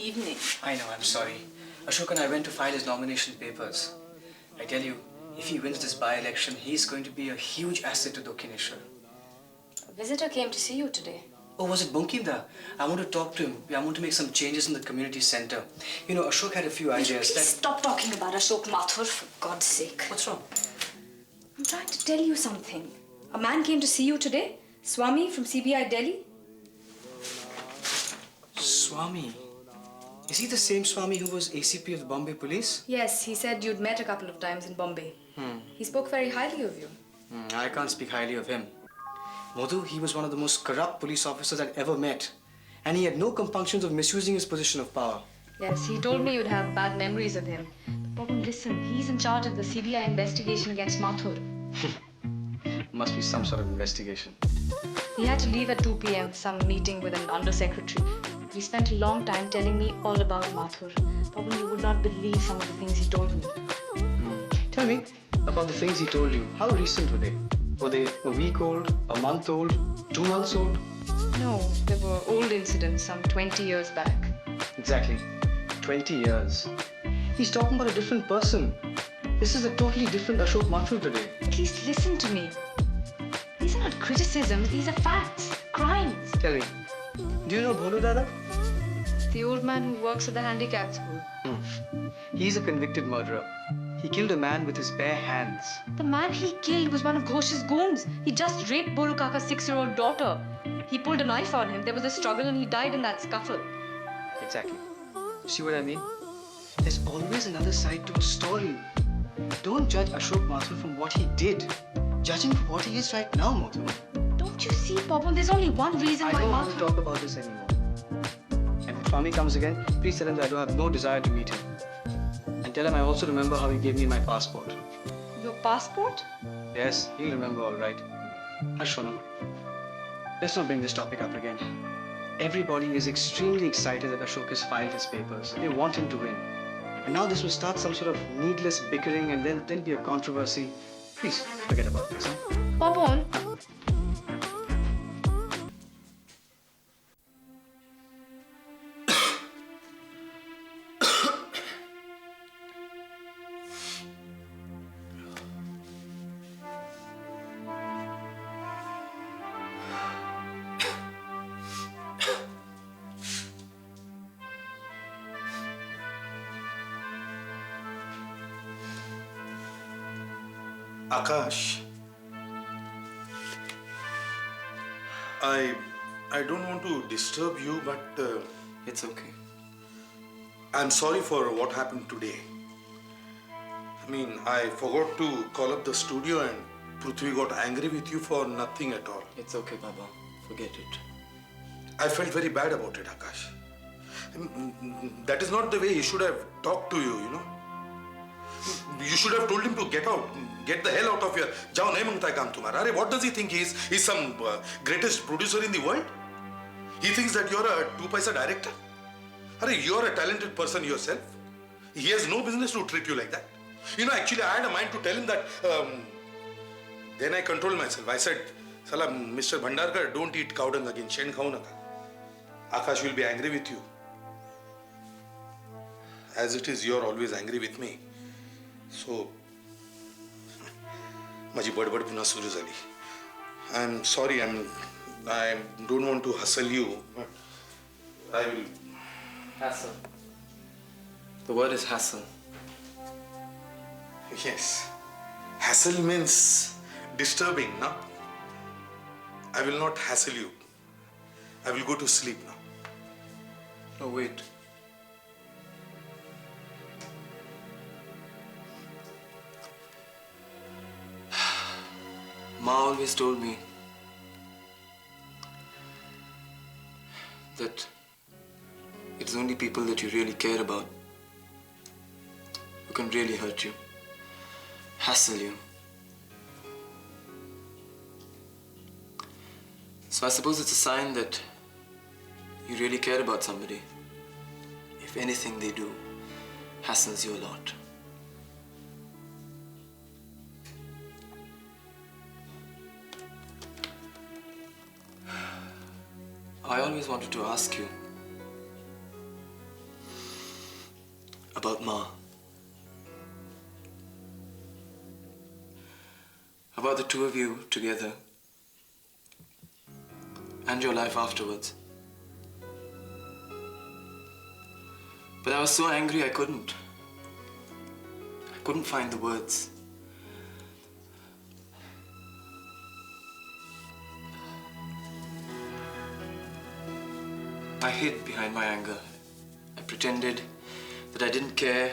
evening. I know, I'm sorry. Ashok and I went to file his nomination papers. I tell you, if he wins this by-election, he's going to be a huge asset to Dokhineshwar. A visitor came to see you today. Oh, was it Bunkinda? I want to talk to him. I want to make some changes in the community center. You know, Ashok had a few ideas. Please stop talking about Ashok Mathur, for God's sake. What's wrong? I'm trying to tell you something. A man came to see you today. Swami from CBI Delhi. Swami? Is he the same Swami who was ACP of the Bombay Police? Yes, he said you'd met a couple of times in Bombay. He spoke very highly of you. I can't speak highly of him. Madhu, he was one of the most corrupt police officers I'd ever met. And he had no compunctions of misusing his position of power. Yes, he told me you'd have bad memories of him. But listen, he's in charge of the CBI investigation against Mathur. Must be some sort of investigation. He had to leave at 2 p.m. for some meeting with an undersecretary. He spent a long time telling me all about Mathur. Probably you would not believe some of the things he told me. Tell me about the things he told you. How recent were they? Were they a week old, a month old, 2 months old? No, they were old incidents, some 20 years back. Exactly. 20 years. He's talking about a different person. This is a totally different Ashok Mathur today. At least listen to me. These are not criticisms, these are facts, crimes. Tell me, do you know Bholu Dada? The old man who works at the handicap school. He's a convicted murderer. He killed a man with his bare hands. The man he killed was one of Ghosh's goons. He just raped Bolu Kaka's 6-year-old daughter. He pulled a knife on him. There was a struggle and he died in that scuffle. Exactly. See what I mean? There's always another side to a story. Don't judge Ashok Mathur from what he did. Judge him for what he is right now, Madhu. Don't you see, Pawan? There's only one reason why I don't Mathur... want to talk about this anymore. And if Swami comes again, please tell him that I don't have no desire to meet him. And tell him I also remember how he gave me my passport. Your passport? Yes, he'll remember all right. Ashwana, let's not bring this topic up again. Everybody is extremely excited that Ashok has filed his papers. They want him to win. And now this will start some sort of needless bickering and then there'll be a controversy. Please, forget about this, huh? Pawan. Aakash, I don't want to disturb you, but It's okay. I'm sorry for what happened today. I mean, I forgot to call up the studio and Prithvi got angry with you for nothing at all. It's okay, Baba. Forget it. I felt very bad about it, Aakash. That is not the way he should have talked to you, you know. You should have told him to get out, get the hell out of here. Jao nahi mangta hai kaam tumhara. Arey, what does he think he is? He's some greatest producer in the world? He thinks that you're a 2-paisa director? Arey, you're a talented person yourself. He has no business to treat you like that. You know, actually, I had a mind to tell him that. Then I controlled myself. I said, Sala, Mr. Bhandarkar, don't eat cow dung again. Shen khau naka. Aakash will be angry with you. As it is, you're always angry with me. So, माझी बडबड पुन्हा सुरू झाली. I'm sorry. I don't want to hustle you, but I will. Hassle. The word is hassle. Yes. Hassle means disturbing, no? I will not hassle you. I will go to sleep now. No, wait. Ma always told me that it's only people that you really care about who can really hurt you, hassle you. So I suppose it's a sign that you really care about somebody. If anything they do hassles you a lot. I always wanted to ask you, About Ma. About the two of you together. And your life afterwards. But I was so angry I couldn't find the words. I hid behind my anger. I pretended that I didn't care.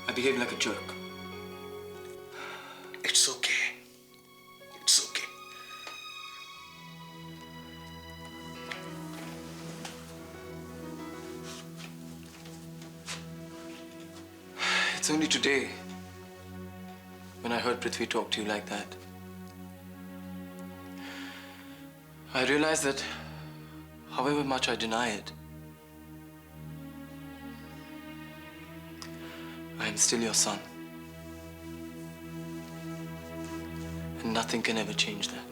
I behaved like a jerk. It's okay. It's okay. It's only today when I heard Prithvi talk to you like that. I realized that however much I deny it, I am still your son. And nothing can ever change that.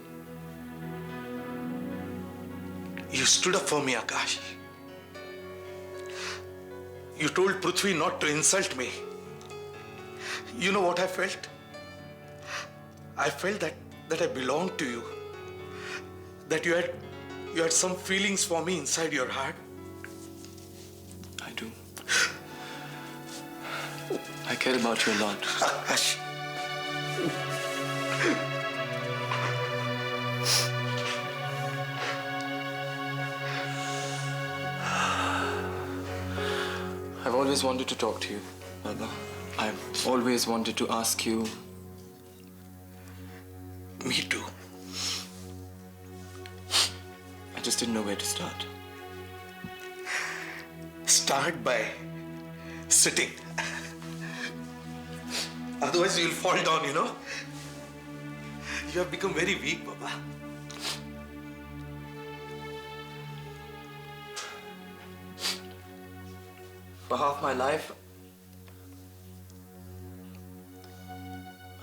You stood up for me, Aakash. You told Prithvi not to insult me. You know what I felt? I felt that I belonged to you. That you had some feelings for me inside your heart. I do. I care about you a lot. Aakash. I've always wanted to talk to you, Baba. I've always wanted to ask you. Me too. I just didn't know where to start. Start by sitting. Otherwise you'll fall down, you know. You have become very weak, Baba. For half my life,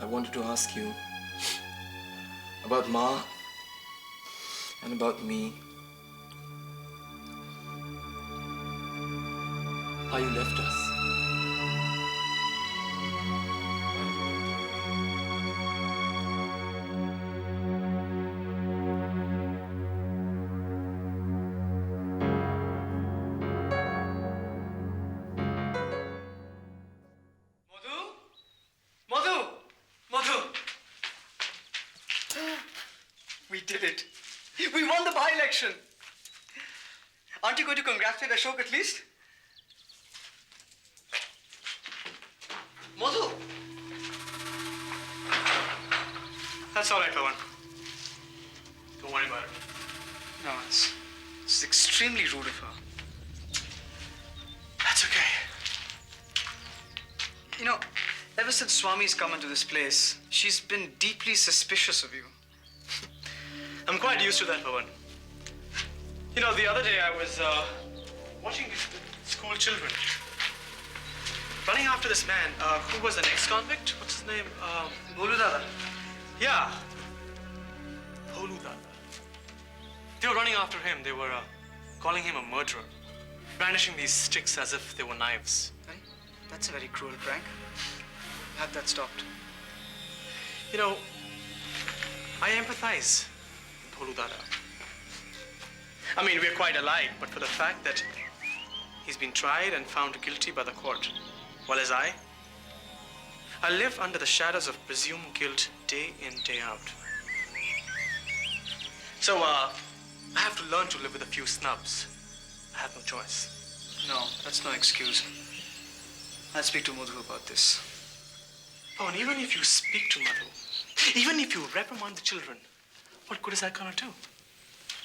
I wanted to ask you about Ma and about me. How you left us. We did it. We won the by-election. Aren't you going to congratulate Ashok at least? Madhu! That's all right, Karan. Don't worry about it. No, it's extremely rude of her. That's okay. You know, ever since Swami's come into this place, she's been deeply suspicious of you. I'm quite used to that, Pawan. You know, the other day I was watching these school children running after this man who was an ex-convict. What's his name? Bolu Dada. Yeah. Bolu Dada. They were running after him. They were calling him a murderer, brandishing these sticks as if they were knives. Hey, that's a very cruel prank. Have that stopped. You know, I empathize with Bolu Dada. I mean, we're quite alike, but for the fact that he's been tried and found guilty by the court, while as I live under the shadows of presumed guilt day in, day out. So, I have to learn to live with a few snubs. I have no choice. No, that's no excuse. I'll speak to Madhu about this. Oh, and even if you speak to Madhu, even if you reprimand the children, what good is that gonna do?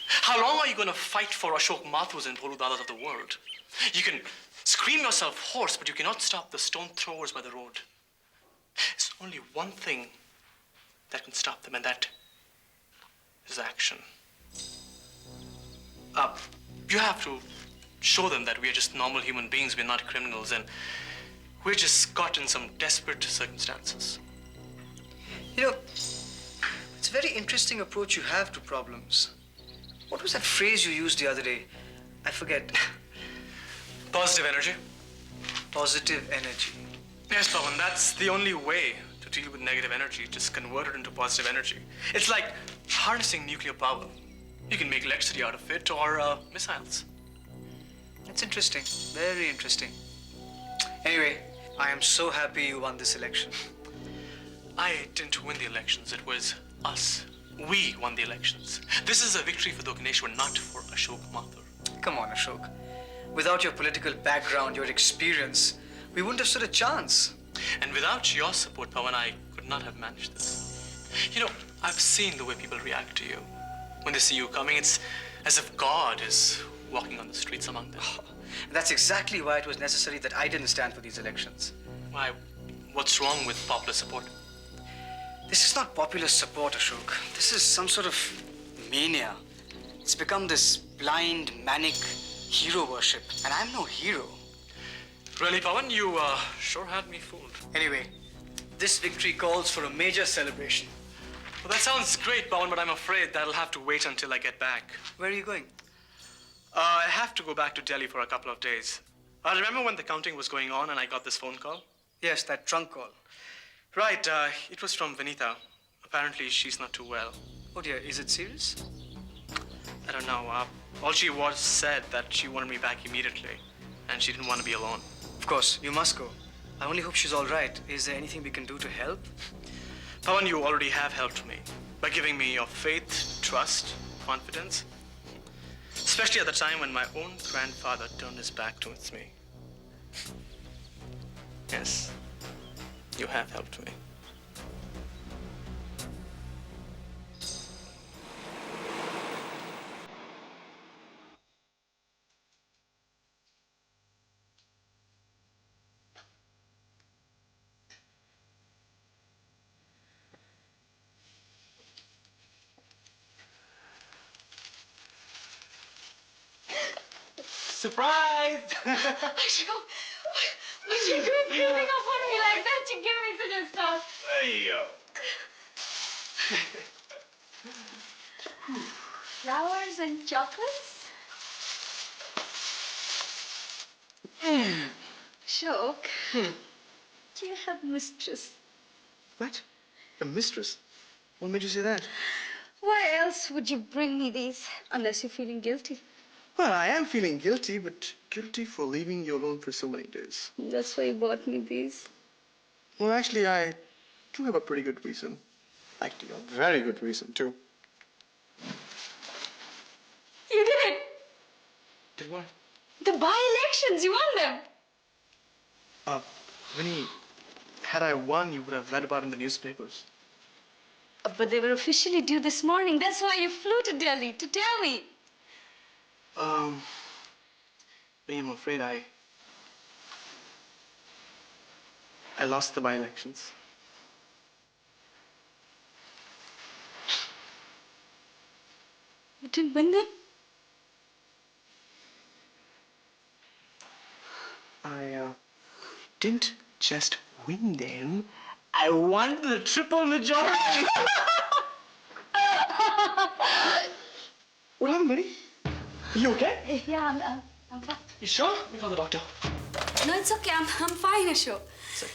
How long are you gonna fight for Ashok Mathurs and Bolu Dadas of the world? You can scream yourself hoarse, but you cannot stop the stone throwers by the road. There's only one thing that can stop them, and that is action. You have to show them that we are just normal human beings, we're not criminals, and we're just caught in some desperate circumstances. You know, it's a very interesting approach you have to problems. What was that phrase you used the other day? I forget. Positive energy. Positive energy. Yes, Pawan, that's the only way to deal with negative energy. Just convert it into positive energy. It's like harnessing nuclear power. You can make electricity out of it or missiles. That's interesting. Very interesting. Anyway, I am so happy you won this election. I didn't win the elections. It was us. We won the elections. This is a victory for the Ganeswar, not for Ashok Mathur. Come on, Ashok. Without your political background, your experience, we wouldn't have stood a chance. And without your support, Pawan, I could not have managed this. You know, I've seen the way people react to you. When they see you coming, it's as if God is walking on the streets among them. That's exactly why it was necessary that I didn't stand for these elections. Why? What's wrong with popular support? This is not popular support, Ashok. This is some sort of mania. It's become this blind, manic hero worship. And I'm no hero. Really, Pawan, you sure had me fooled. Anyway, this victory calls for a major celebration. Well, that sounds great, Pawan, but I'm afraid that'll have to wait until I get back. Where are you going? I have to go back to Delhi for a couple of days. I remember when the counting was going on and I got this phone call? Yes, that trunk call. Right, it was from Vinita. Apparently, she's not too well. Oh dear, is it serious? I don't know. All she was said that she wanted me back immediately, and she didn't want to be alone. Of course, you must go. I only hope she's all right. Is there anything we can do to help? Pawan, you already have helped me by giving me your faith, trust, confidence. Especially at the time when my own grandfather turned his back towards me. Yes, you have helped me. Surprise! Ashok, what you doing creeping up on me like that? You give me such a start. There you go. Flowers and chocolates? Ashok, do you have mistress? What? A mistress? What made you say that? Why else would you bring me these unless you're feeling guilty? Well, I am feeling guilty, but guilty for leaving you alone for so many days. That's why you bought me these. Well, actually, I do have a pretty good reason. Actually, a very good reason, too. You did it! Did what? The by-elections, you won them! Vinny, had I won, you would have read about it in the newspapers. But they were officially due this morning. That's why you flew to Delhi, to tell me. Vinny, I'm afraid I lost the by-elections. You didn't win them? I didn't just win them. I won the triple majority. What happened, buddy? Are you okay? Yeah, I'm fine. You sure? Let me call the doctor. No, it's okay. I'm fine, Ashok. Sorry.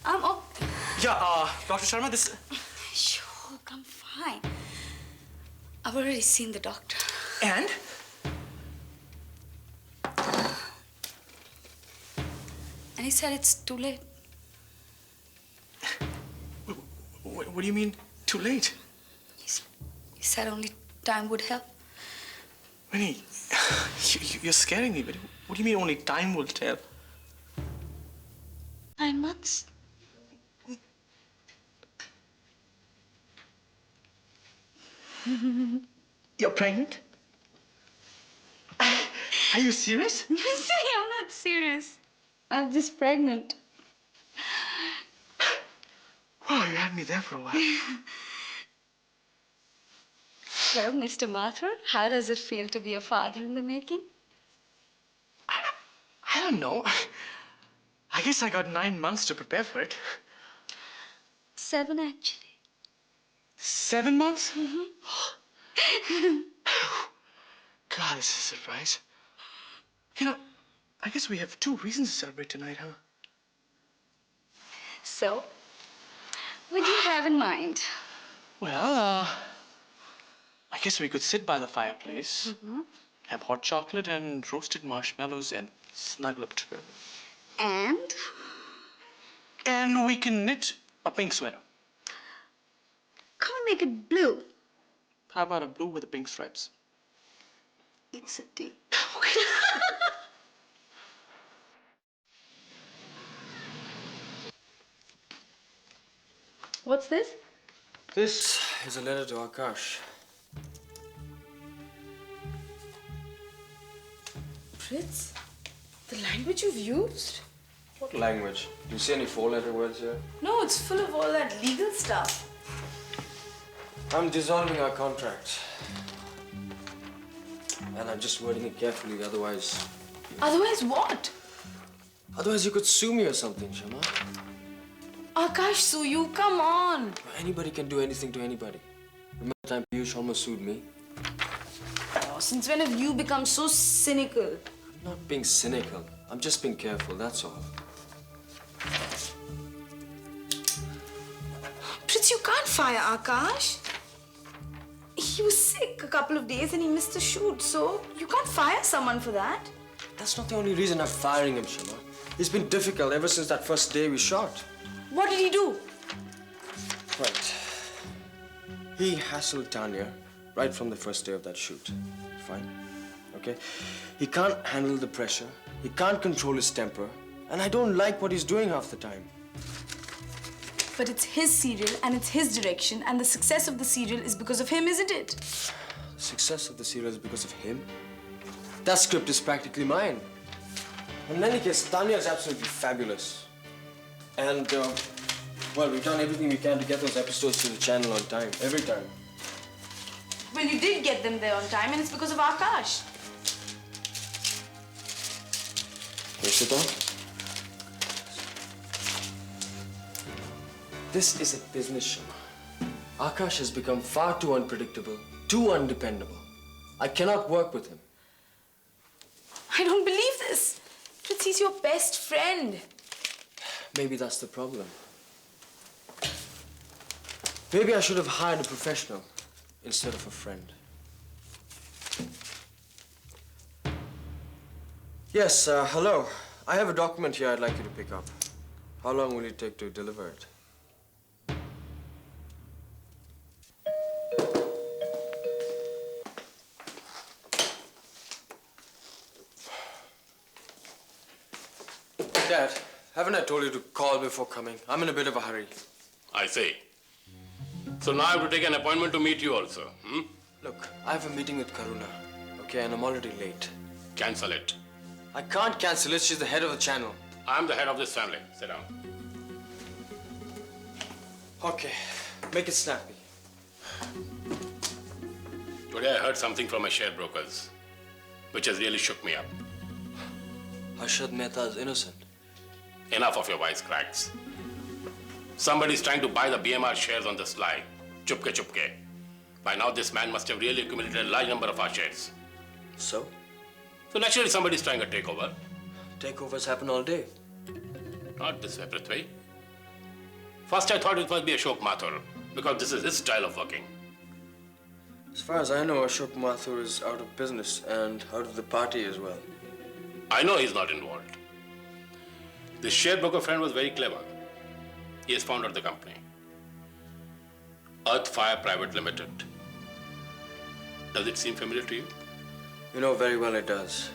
I'm okay. Yeah, Dr. Sharma, this... Ashok, I'm fine. I've already seen the doctor. And? And he said it's too late. What do you mean, too late? He said only time would help. Vinny, you're scaring me, but what do you mean only time will tell? 9 months. You're pregnant? Are you serious? See, I'm not serious. I'm just pregnant. Wow, you had me there for a while. Well, Mr. Mathur, how does it feel to be a father in the making? I don't know. I guess I got 9 months to prepare for it. 7, actually. 7 months? God, this is a surprise. You know, I guess we have 2 reasons to celebrate tonight, huh? So, what do you have in mind? Well, I guess we could sit by the fireplace, have hot chocolate and roasted marshmallows and snuggle up together. And? And we can knit a pink sweater. Can't we make it blue? How about a blue with the pink stripes? It's a deal. What's this? This is a letter to Aakash. Fritz, the language you've used? What language? Do you see any 4-letter words here? No, it's full of all that legal stuff. I'm dissolving our contract. And I'm just wording it carefully, otherwise... Otherwise what? Otherwise you could sue me or something, Shama. Aakash sue you, come on. Anybody can do anything to anybody. Remember the time Piyush almost sued me? Oh, since when have you become so cynical? I'm not being cynical. I'm just being careful, that's all. Fritz, you can't fire Aakash. He was sick a couple of days and he missed the shoot, so you can't fire someone for that. That's not the only reason I'm firing him, Shama. It's been difficult ever since that first day we shot. What did he do? Right. He hassled Tanya right from the first day of that shoot. Fine. Okay? He can't handle the pressure. He can't control his temper. And I don't like what he's doing half the time. But it's his serial and it's his direction, and the success of the serial is because of him, isn't it? The success of the serial is because of him. That script is practically mine. In any case, Tanya is absolutely fabulous. And, well, we've done everything we can to get those episodes to the channel on time. Every time. Well, you did get them there on time, and it's because of Aakash. Can you sit down? This is a business, Shama. Aakash has become far too unpredictable, too undependable. I cannot work with him. I don't believe this. Fritz, he's your best friend. Maybe that's the problem. Maybe I should have hired a professional instead of a friend. Yes, hello. I have a document here I'd like you to pick up. How long will it take to deliver it? Dad, haven't I told you to call before coming? I'm in a bit of a hurry. I see. So now I have to take an appointment to meet you also, hmm? Look, I have a meeting with Karuna, okay, and I'm already late. Cancel it. I can't cancel it. She's the head of the channel. I'm the head of this family. Sit down. Okay, make it snappy. Today I heard something from my share brokers, which has really shook me up. Harshad Mehta is innocent. Enough of your wisecracks. Somebody's trying to buy the BMR shares on the sly. Chupke chupke. By now this man must have really accumulated a large number of our shares. So? So naturally somebody's trying a takeover. Takeovers happen all day. Not this way, Prithvi. First I thought it must be Ashok Mathur, because this is his style of working. As far as I know, Ashok Mathur is out of business and out of the party as well. I know he's not involved. This share broker friend was very clever. He has founded the company. Earth Fire Private Limited. Does it seem familiar to you? You know very well it does.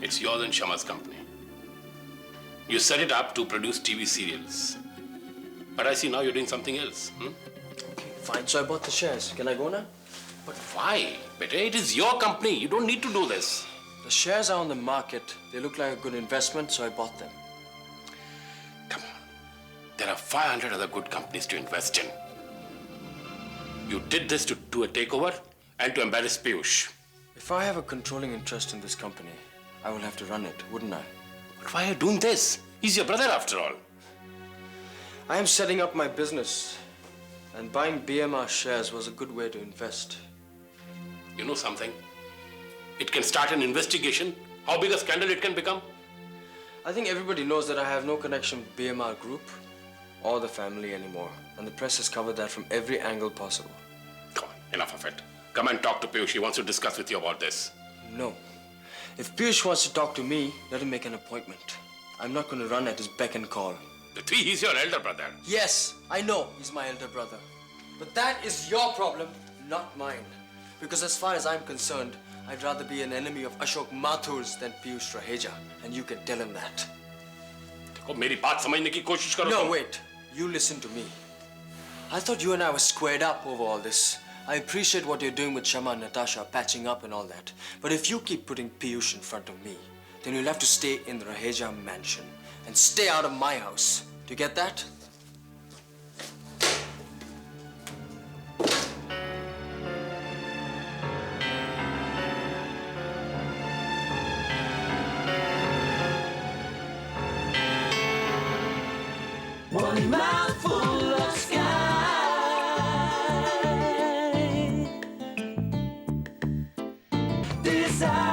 It's yours and Shama's company. You set it up to produce TV serials. But I see now you're doing something else. Okay, fine. So I bought the shares. Can I go now? But why? Bete, it is your company. You don't need to do this. The shares are on the market. They look like a good investment, so I bought them. Come on. There are 500 other good companies to invest in. You did this to do a takeover and to embarrass Piyush. If I have a controlling interest in this company, I will have to run it, wouldn't I? But why are you doing this? He's your brother after all. I am setting up my business, and buying BMR shares was a good way to invest. You know something? It can start an investigation How big a scandal it can become? I think everybody knows that I have no connection with BMR Group or the family anymore. And the press has covered that from every angle possible. Come on, enough of it. Come and talk to Piyush. He wants to discuss with you about this. No. If Piyush wants to talk to me, let him make an appointment. I'm not going to run at his beck and call. He's your elder brother. Yes, I know he's my elder brother. But that is your problem, not mine. Because as far as I'm concerned, I'd rather be an enemy of Ashok Mathur's than Piyush Raheja. And you can tell him that. देखो, मेरी बात समझने की कोशिश करो. No, wait. You listen to me. I thought you and I were squared up over all this. I appreciate what you're doing with Shama and Natasha, patching up and all that. But if you keep putting Piyush in front of me, then you'll have to stay in the Raheja mansion and stay out of my house. Do you get that? One mouthful of sky. Desire.